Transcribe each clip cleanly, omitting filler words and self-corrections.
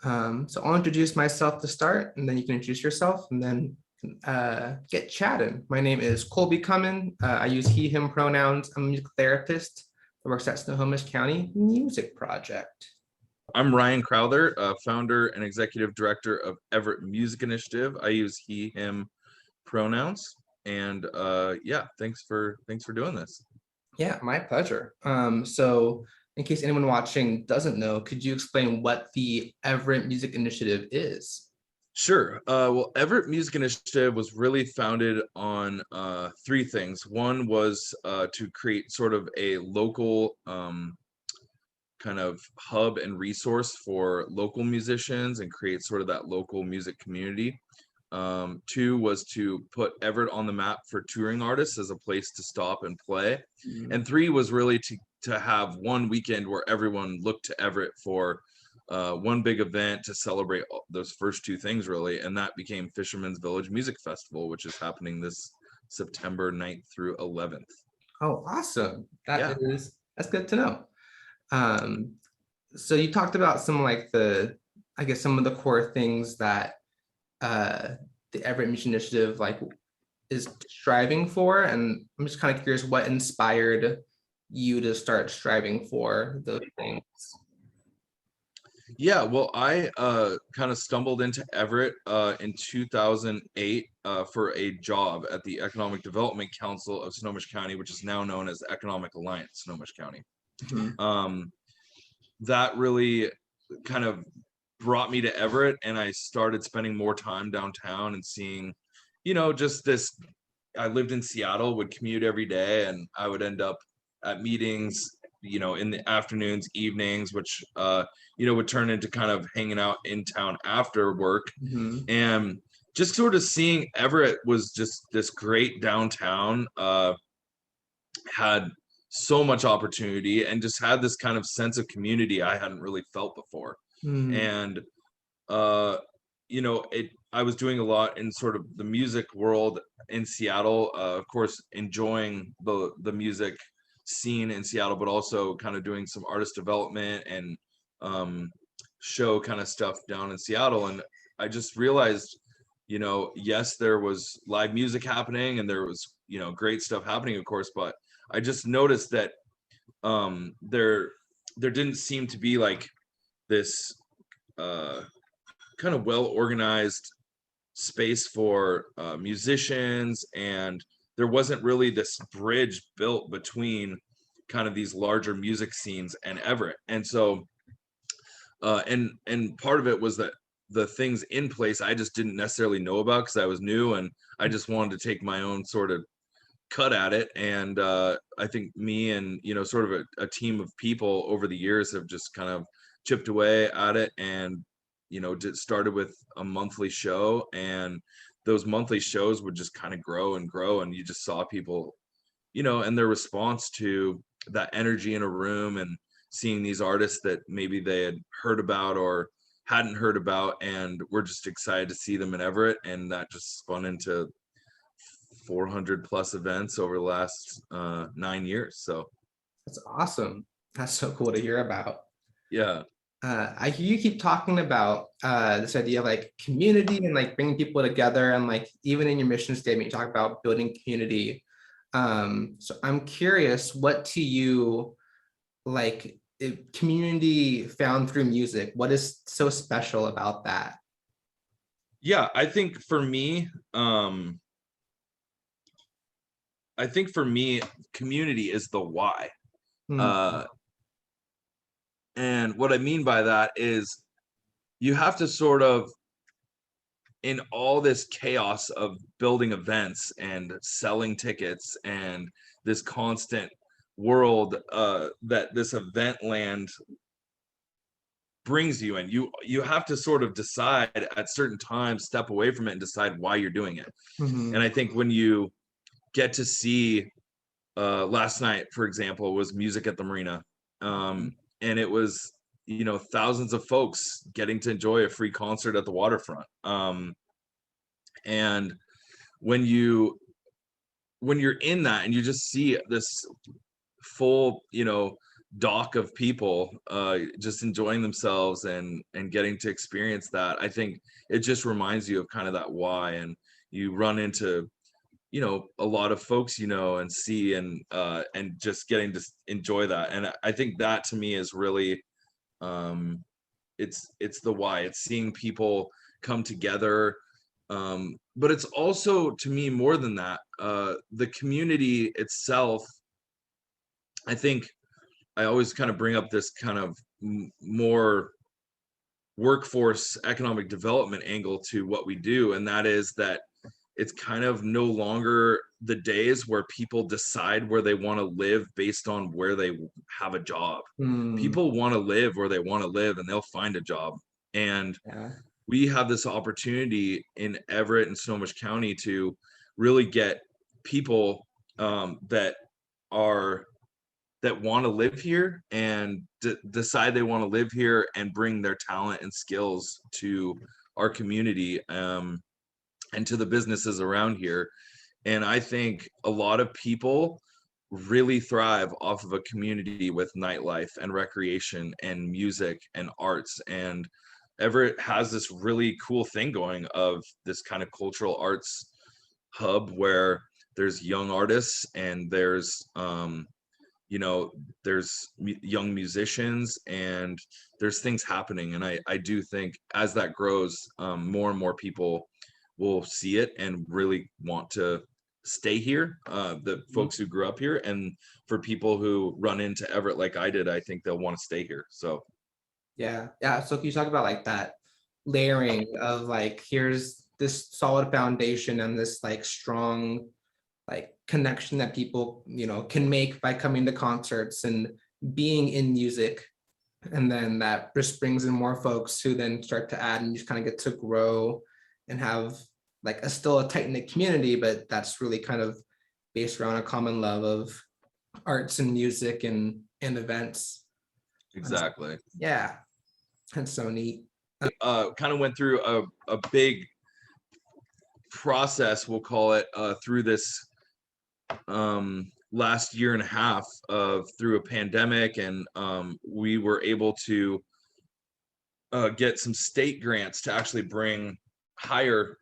So I'll introduce myself to start, and then you can introduce yourself, and then get chatting. My name is Colby Cummin. I use he, him pronouns. I'm a music therapist that works at Snohomish County Music Project. I'm Ryan Crowther, founder and executive director of Everett Music Initiative. I use he, him pronouns, and yeah, thanks for doing this. Yeah, my pleasure. So in case anyone watching doesn't know, could you explain what the Everett Music Initiative is? Sure. Well, Everett Music Initiative was really founded on three things. One was to create sort of a local kind of hub and resource for local musicians and create sort of that local music community. Two was to put Everett on the map for touring artists as a place to stop and play. And three was really to have one weekend where everyone looked to Everett for one big event to celebrate those first two things, really. And that became Fisherman's Village Music Festival, which is happening this September 9th through 11th. Oh, awesome. Yeah. That's good to know. Um, so you talked about some like I guess some of the core things that uh, the Everett Mission Initiative like is striving for, and I'm just kind of curious what inspired you to start striving for those things. Yeah, well, I kind of stumbled into Everett in 2008 for a job at the Economic Development Council of Snohomish County, which is now known as Economic Alliance Snohomish County. Mhm. That really kind of brought me to Everett, and I started spending more time downtown and seeing, just this. I lived in Seattle, would commute every day, and I would end up at meetings, in the afternoons, evenings, which, would turn into kind of hanging out in town after work. Mhm. And just sort of seeing Everett was just this great downtown, had so much opportunity and just had this kind of sense of community I hadn't really felt before. Mhm. And uh I was doing a lot in sort of the music world in Seattle, of course enjoying the music scene in Seattle, but also kind of doing some artist development and show kind of stuff down in Seattle. And I just realized, yes, there was live music happening and there was, great stuff happening, of course, but I just noticed that there didn't seem to be like this uh kind of well organized space for musicians, and there wasn't really this bridge built between kind of these larger music scenes and Everett. And so and part of it was that the things in place I just didn't necessarily know about because I was new and I just wanted to take my own sort of cut at it. And I think me and sort of a team of people over the years have just kind of chipped away at it, and just started with a monthly show, and those monthly shows would just kind of grow and grow, and you just saw people, and their response to that energy in a room and seeing these artists that maybe they had heard about or hadn't heard about, and we're just excited to see them in Everett. And that just spun into 400 plus events over the last 9 years. So That's awesome. That's so cool to hear about. yeah. I hear you keep talking about this idea of like community and like bringing people together, and like even in your mission statement, you talk about building community. So I'm curious, what to you like community found through music? What is so special about that? Yeah, I think for me community is the why. Hmm. uh and what I mean by that is you have to sort of, in all this chaos of building events and selling tickets and this constant world that this event land brings you in, you have to sort of decide at certain times, step away from it and decide why you're doing it. And Hmm. I think when you get to see, last night for example was Music at the Marina, and it was, thousands of folks getting to enjoy a free concert at the waterfront. And when you're in that and you just see this full, dock of people just enjoying themselves and getting to experience that. I think it just reminds you of kind of that why, and you run into, you know, a lot of folks, you know, and see, and just getting to enjoy that. And I think that to me is really, um it's the why. It's seeing people come together, but it's also, to me, more than that. The community itself, I think, I always kind of bring up this kind of more workforce economic development angle to what we do, and that is that it's kind of no longer the days where people decide where they want to live based on where they have a job. Hmm. People want to live where they want to live, and they'll find a job. And Yeah. we have this opportunity in Everett and Snohomish County to really get people, that are that want to live here and decide they want to live here and bring their talent and skills to our community, and to the businesses around here. And I think a lot of people really thrive off of a community with nightlife and recreation and music and arts. And Everett has this really cool thing going of this kind of cultural arts hub where there's young artists, and there's, you know, there's young musicians, and there's things happening. And I do think as that grows, more and more people will see it and really want to stay here, the folks who grew up here. And for people who run into Everett like I did, I think they'll want to stay here. So Yeah, yeah. So can you talk about like that layering of like, here's this solid foundation and this like strong like connection that people, you know, can make by coming to concerts and being in music. And then that just brings in more folks who then start to add, and you just kind of get to grow and have like a still a tight-knit community, but that's really kind of based around a common love of arts and music and events. exactly. Yeah, that's so neat. Kind of went through a big process, we'll call it, through this, last year and a half, of through a pandemic. And we were able to get some state grants to actually hire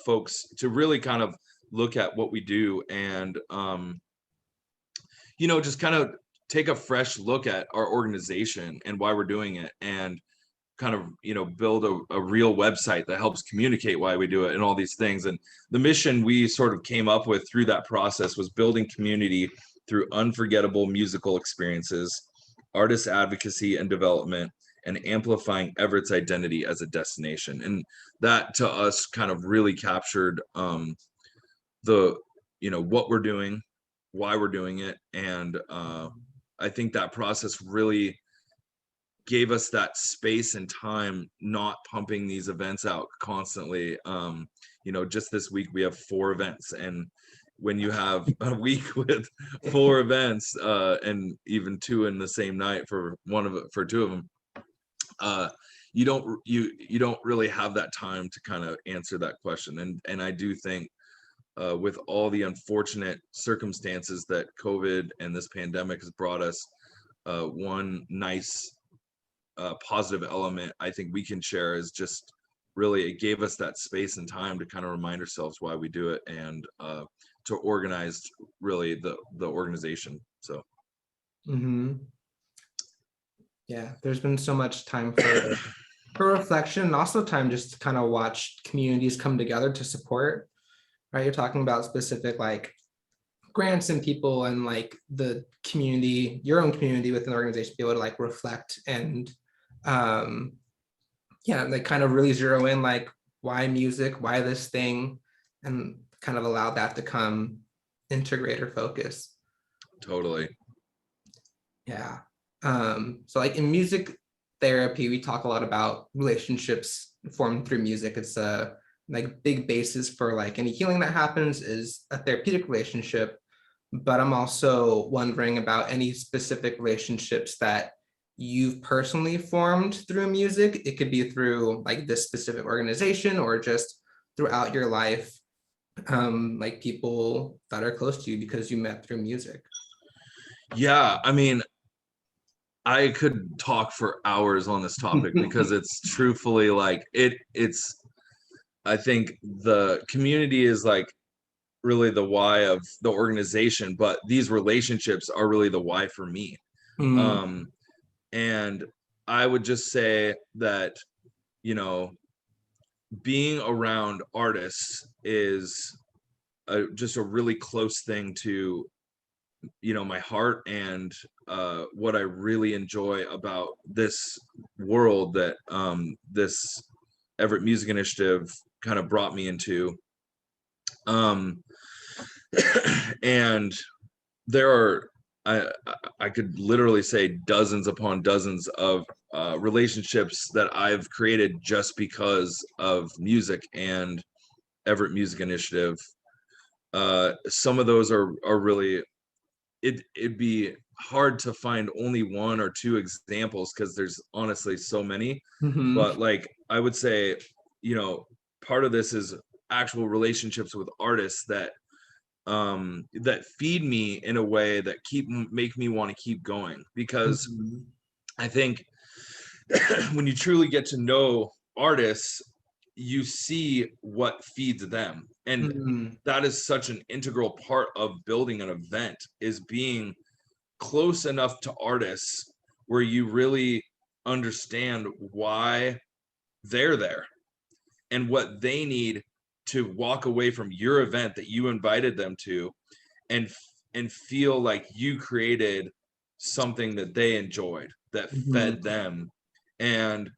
folks to really kind of look at what we do, and you know, just kind of take a fresh look at our organization and why we're doing it, and kind of, you know, build a real website that helps communicate why we do it and all these things. And the mission we sort of came up with through that process was building community through unforgettable musical experiences, artist advocacy and development, and amplifying Everett's identity as a destination. And that to us kind of really captured, the, you know, what we're doing, why we're doing it. And I think that process really gave us that space and time, not pumping these events out constantly. You know, just this week we have 4 events, and when you have a week with 4 events, and even 2 in the same night for 2 of them, you don't really have that time to kind of answer that question. And I do think, with all the unfortunate circumstances that COVID and this pandemic has brought us, one nice, positive element I think we can share is just really it gave us that space and time to kind of remind ourselves why we do it, and to organize really the organization. So Mhm. Yeah, there's been so much time for reflection, and also time just to kind of watch communities come together to support, right? You're talking about specific like grants and people and like the community, your own community within the organization, be able to like reflect and um yeah, they kind of really zero in like why music, why this thing, and kind of allow that to come into greater focus. totally. Yeah. So like in music therapy, we talk a lot about relationships formed through music. It's a like big basis for like any healing that happens is a therapeutic relationship. But I'm also wondering about any specific relationships that you've personally formed through music. It could be through like this specific organization or just throughout your life, like people that are close to you because you met through music. Yeah, I mean, I could talk for hours on this topic because it's truthfully like it's I think the community is like really the why of the organization, but these relationships are really the why for me. Mm, And I would just say that, you know, being around artists is just a really close thing to, you know, my heart and what I really enjoy about this world that this Everett Music Initiative kind of brought me into. Um, and there are I I could literally say dozens upon dozens of relationships that I've created just because of music and Everett Music Initiative. Some of those are really it'd be hard to find only one or two examples because there's honestly so many. mhm, But like I would say, you know, part of this is actual relationships with artists that feed me in a way that make me want to keep going, because mhm, I think when you truly get to know artists, you see what feeds them, and mhm, that is such an integral part of building an event, is being close enough to artists where you really understand why they're there and what they need to walk away from your event that you invited them to, and and feel like you created something that they enjoyed, that fed mhm. them. And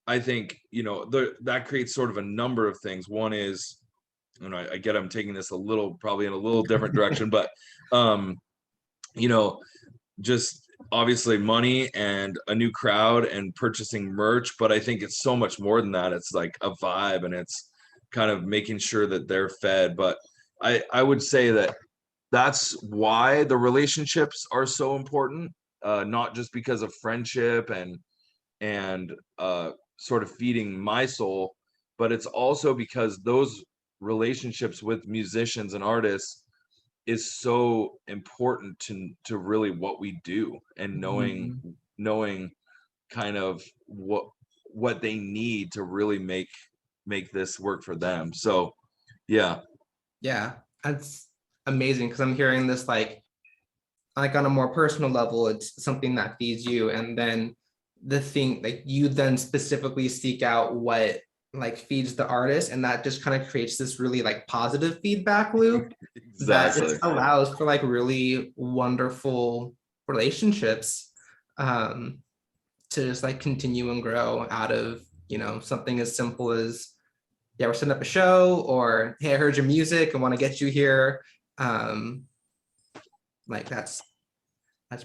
I think, you know, that creates sort of a number of things. One is, and I get I'm taking this a little probably in a little different direction, but um you know, just obviously money and a new crowd and purchasing merch, but I think it's so much more than that. It's like a vibe, and it's kind of making sure that they're fed. But I would say that that's why the relationships are so important, not just because of friendship and sort of feeding my soul, but it's also because those relationships with musicians and artists is so important to really what we do, and Mhm. knowing kind of what they need to really make this work for them. So yeah. Yeah, that's amazing because I'm hearing this like on a more personal level, it's something that feeds you, and then the thing like you then specifically seek out what like feeds the artist, and that just kind of creates this really like positive feedback loop that just Exactly. allows for like really wonderful relationships um to just like continue and grow out of something as simple as yeah, we're setting up a show, or hey, I heard your music, I want to get you here. um like that's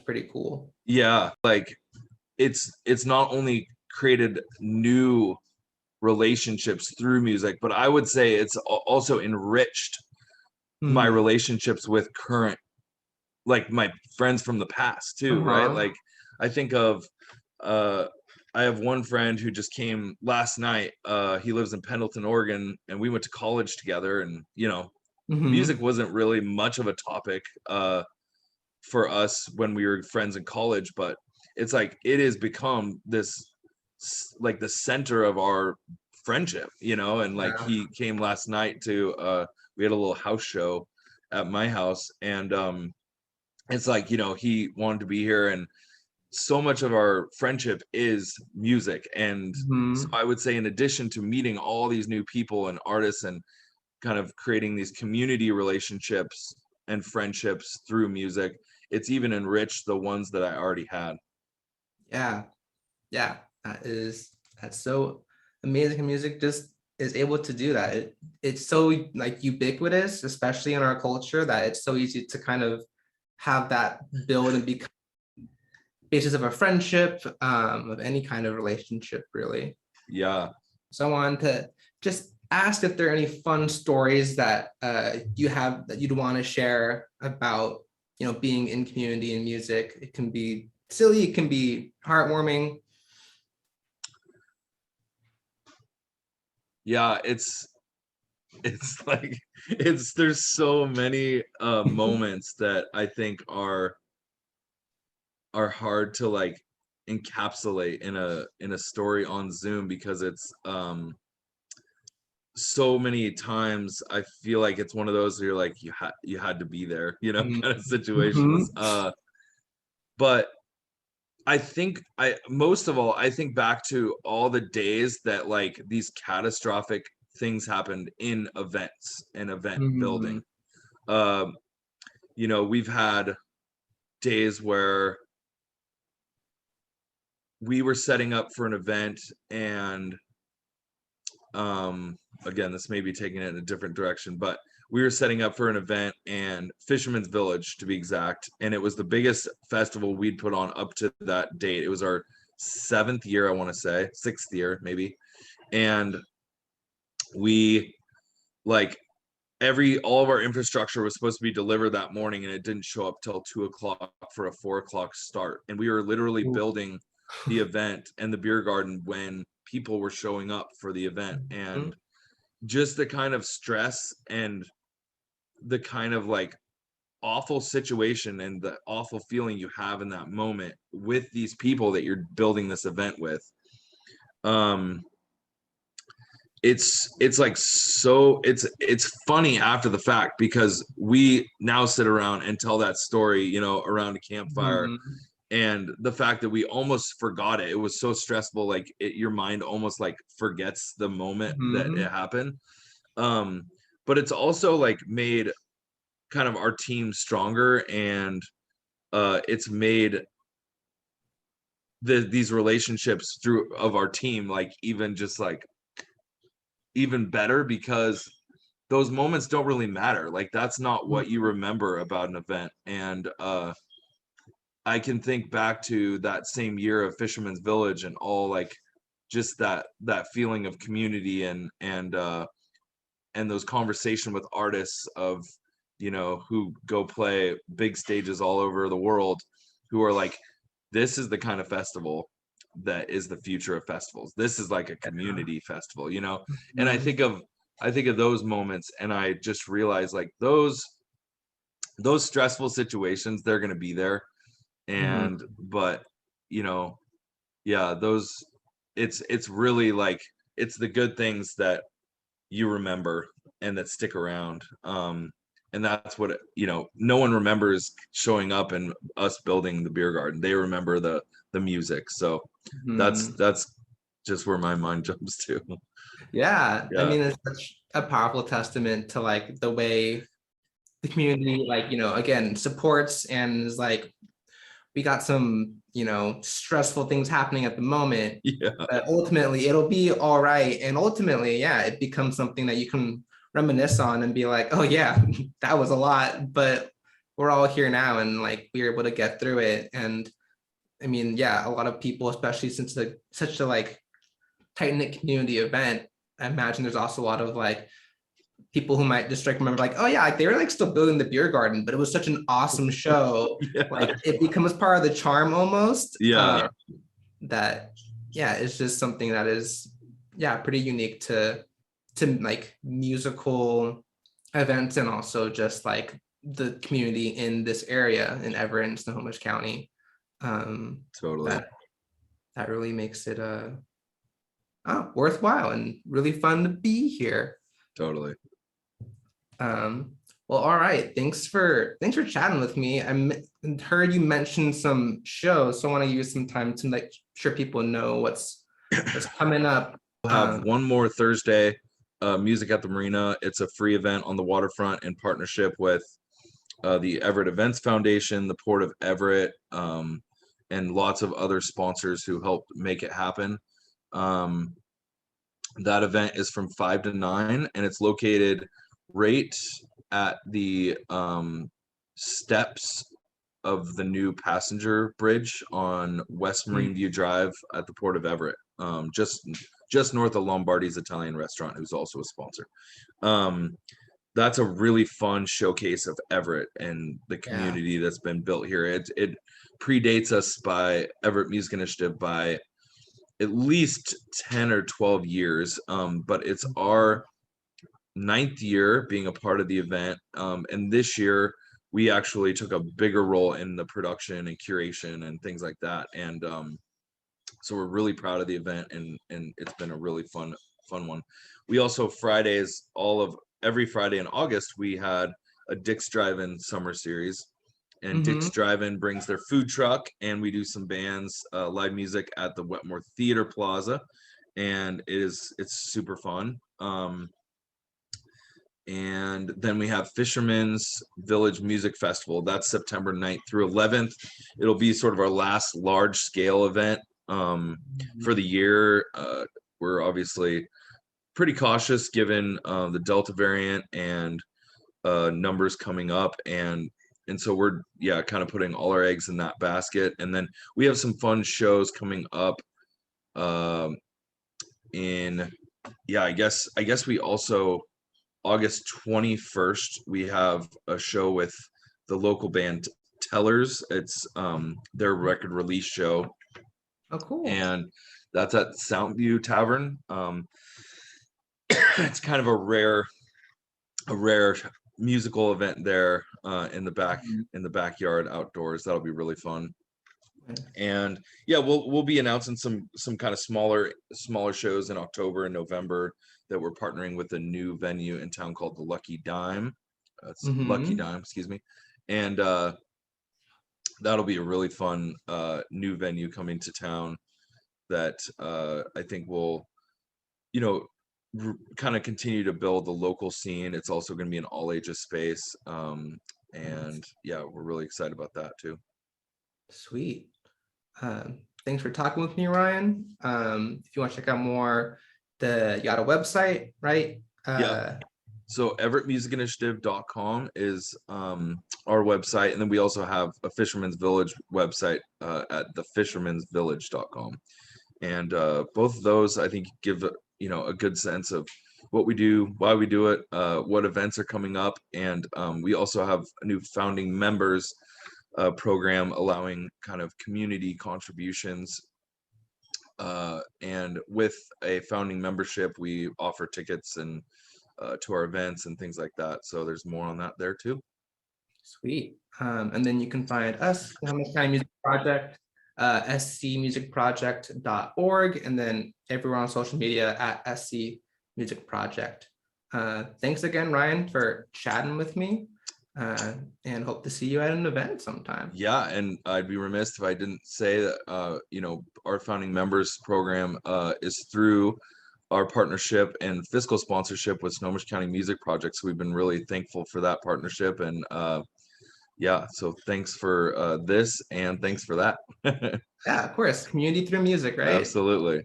pretty cool. Yeah, like it's not only created new relationships through music, but I would say it's also enriched my Mhm. relationships with current, like my friends from the past too, right? Uh-huh. Like I think of uh I have one friend who just came last night. He lives in Pendleton, Oregon, and we went to college together, and you know, music Hmm. wasn't really much of a topic for us when we were friends in college, but it's like it has become this like the center of our friendship, you know. And like Yeah. he came last night to we had a little house show at my house, and it's like, you know, he wanted to be here, and so much of our friendship is music. And so Hmm. I would say, in addition to meeting all these new people and artists and kind of creating these community relationships and friendships through music, it's even enriched the ones that I already had. Yeah. Yeah. That's so amazing. Music just is able to do that. It's so like ubiquitous, especially in our culture, that it's so easy to kind of have that build and become basis of a friendship, of any kind of relationship, really. Yeah. So I wanted to just ask if there are any fun stories that you have that you'd want to share about, being in community and music. It can be silly, it can be heartwarming. Yeah, it's like it's there's so many moments that I think are hard to like encapsulate in a story on Zoom, because it's so many times I feel like it's one of those where you're like, you had to be there, kind of situations. Mhm. But I think most of all, I think back to all the days that like these catastrophic things happened in events and event building. Mhm. Um, we've had days where we were setting up for an event, and again, this may be taking it in a different direction, but we were setting up for an event, and Fisherman's Village to be exact, and it was the biggest festival we'd put on up to that date. It was our 7th year, I want to say 6th year maybe. And we like all of our infrastructure was supposed to be delivered that morning, and it didn't show up till 2 o'clock for a 4 o'clock start, and we were literally Ooh. building the event and the beer garden when people were showing up for the event. And Mhm. just the kind of stress and the kind of like awful situation and the awful feeling you have in that moment with these people that you're building this event with, um it's like, so it's funny after the fact, because we now sit around and tell that story, around a campfire. Mhm. And the fact that we almost forgot it was so stressful, like your mind almost like forgets the moment that it Mhm. happened. um but it's also like made kind of our team stronger, and it's made these relationships through of our team like even just like even better, because those moments don't really matter. Like that's not what you Mhm. remember about an event. And I can think back to that same year of Fisherman's Village and all like just that feeling of community, and those conversation with artists of who go play big stages all over the world, who are like, this is the kind of festival that is the future of festivals. This is like a community festival, and Mhm. I think of those moments, and I just realize like those stressful situations, they're going to be there. And Mhm. but you know yeah, those it's really like it's the good things that you remember and that stick around. And that's what no one remembers showing up and us building the beer garden. They remember the music. So that's Mhm. that's just where my mind jumps to. Yeah, I Yeah. mean, it's such a powerful testament to like the way the community, like, again, supports and is like, we got some, stressful things happening at the moment, Yeah. but ultimately it'll be all right. And ultimately, yeah, it becomes something that you can reminisce on and be like, oh yeah, that was a lot, but we're all here now and like we're able to get through it. And I mean, yeah, a lot of people, especially since such a like tight knit community event, I imagine there's also a lot of like people who might just like remember like, oh yeah, like they were like still building the beer garden, but it was such an awesome show. Yeah. Like it becomes part of the charm almost. Yeah. That yeah, it's just something that is yeah, pretty unique to like musical events and also just like the community in this area in Everett and Snohomish County. Totally. That really makes it worthwhile and really fun to be here. Totally. Um, well, all right. Thanks for chatting with me. Heard you mention some shows, so I want to use some time to make sure people know what's coming up. We'll have one more Thursday, Music at the Marina. It's a free event on the waterfront in partnership with the Everett Events Foundation, the Port of Everett, and lots of other sponsors who helped make it happen. Um, that event is from 5 to 9, and it's located right at the steps of the new passenger bridge on West Marine View Drive at the Port of Everett, just north of Lombardi's Italian Restaurant, who's also a sponsor. Um, that's a really fun showcase of Everett and the Yeah. community that's been built here. It predates us by Everett Music Initiative by at least 10 or 12 years. But it's our 9th year being a part of the event. And this year we actually took a bigger role in the production and curation and things like that. And So we're really proud of the event, and it's been a really fun one. We also every Friday in August we had a Dick's Drive-In summer series, and Dick's Mm-hmm. Drive-In brings their food truck, and we do some bands, live music at the Wetmore Theater Plaza, and it's super fun. And then we have Fisherman's Village Music Festival. That's September 9th through 11th. It'll be sort of our last large scale event for the year. We're obviously pretty cautious given the Delta variant and numbers coming up, and so we're kind of putting all our eggs in that basket. And then we have some fun shows coming up in I guess we also August 21st we have a show with the local band Tellers. It's their record release show, Oh, cool. and that's at Soundview Tavern. It's kind of a rare musical event there in the backyard outdoors. That'll be really fun. And we'll be announcing some kind of smaller shows in October and November that we're partnering with a new venue in town called the Lucky Dime. Lucky Mm-hmm. Dime, excuse me. And that'll be a really fun new venue coming to town that I think will, kind of continue to build the local scene. It's also going to be an all ages space. And we're really excited about that too. Sweet. Thanks for talking with me, Ryan. If you want to check out more, you got a website, right? So everettmusicinitiative.com is our website, and then we also have a Fisherman's Village website at thefishermansvillage.com, and both of those I think give a good sense of what we do, why we do it, what events are coming up, and we also have a new founding members program allowing kind of community contributions, and with a founding membership we offer tickets and to our events and things like that. So there's more on that there too. Sweet. And then you can find us, the Helmets County Music Project, scmusicproject.org, and then everywhere on social media at SC Music Project. Thanks again, Ryan, for chatting with me, and hope to see you at an event sometime. Yeah, and I'd be remiss if I didn't say that our founding members program is through our partnership and fiscal sponsorship with Snohomish County Music Project. So we've been really thankful for that partnership, and so thanks for this, and thanks for that. Yeah, of course, community through music, right? Absolutely.